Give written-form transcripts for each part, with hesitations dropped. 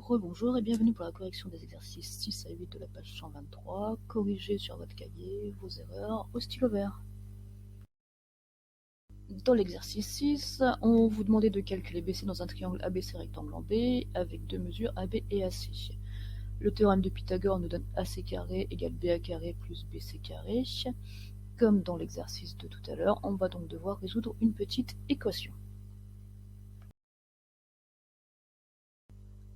Rebonjour et bienvenue pour la correction des exercices 6 à 8 de la page 123. Corrigez sur votre cahier vos erreurs au stylo vert. Dans l'exercice 6, on vous demandait de calculer BC dans un triangle ABC rectangle en B avec deux mesures AB et AC. Le théorème de Pythagore nous donne AC carré égale BA carré plus BC carré. Comme dans l'exercice de tout à l'heure, on va donc devoir résoudre une petite équation.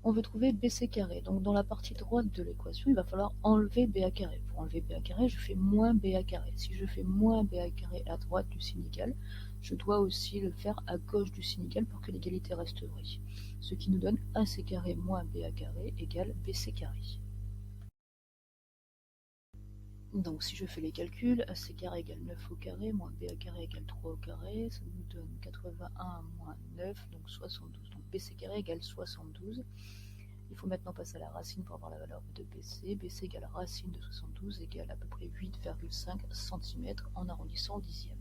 On veut trouver BC carré. Donc dans la partie droite de l'équation, il va falloir enlever BA carré. Pour enlever BA carré, je fais moins BA carré. Si je fais moins BA carré à droite du signe égal, je dois aussi le faire à gauche du signe égal pour que l'égalité reste vraie. Ce qui nous donne AC carré moins BA carré égale BC carré. Donc si je fais les calculs, AC carré égale 9 au carré, moins BA carré égale 3 au carré, ça nous donne 81 moins 9, donc 72. Donc BC carré égale 72. Il faut maintenant passer à la racine pour avoir la valeur de BC. BC égale racine de 72 égale à peu près 8,5 cm en arrondissant au dixième.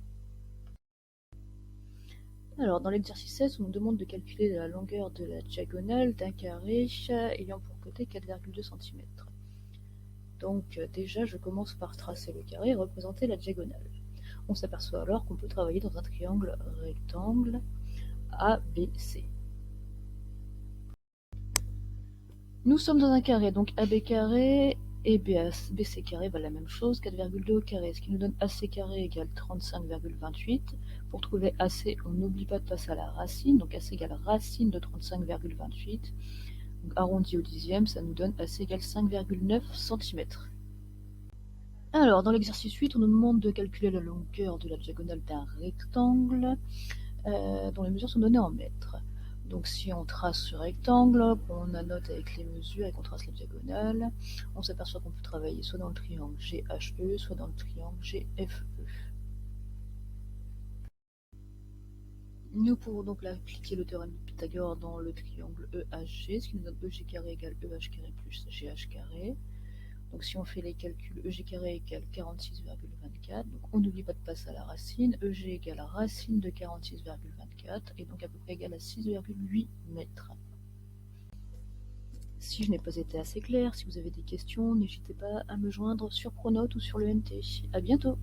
Alors, dans l'exercice 16, on nous demande de calculer la longueur de la diagonale d'un carré ayant pour côté 4,2 cm. Donc déjà, je commence par tracer le carré et représenter la diagonale. On s'aperçoit alors qu'on peut travailler dans un triangle rectangle ABC. Nous sommes dans un carré, donc AB carré et BC carré valent la même chose, 4,2 au carré, ce qui nous donne AC carré égale 35,28. Pour trouver AC, on n'oublie pas de passer à la racine, donc AC égale racine de 35,28. Arrondi au dixième, ça nous donne AC égale 5,9 cm. Alors, dans l'exercice 8, on nous demande de calculer la longueur de la diagonale d'un rectangle dont les mesures sont données en mètres. Donc si on trace ce rectangle, qu'on annote avec les mesures et qu'on trace la diagonale, on s'aperçoit qu'on peut travailler soit dans le triangle GHE, soit dans le triangle GFE. Nous pouvons donc appliquer le théorème de Pythagore dans le triangle EHG, ce qui nous donne EG carré égale EH carré plus GH carré. Donc si on fait les calculs, EG carré égale 46,24, donc on n'oublie pas de passer à la racine, EG égale racine de 46,24, et donc à peu près égal à 6,8 mètres. Si je n'ai pas été assez clair, si vous avez des questions, n'hésitez pas à me joindre sur Pronote ou sur le NT. A bientôt!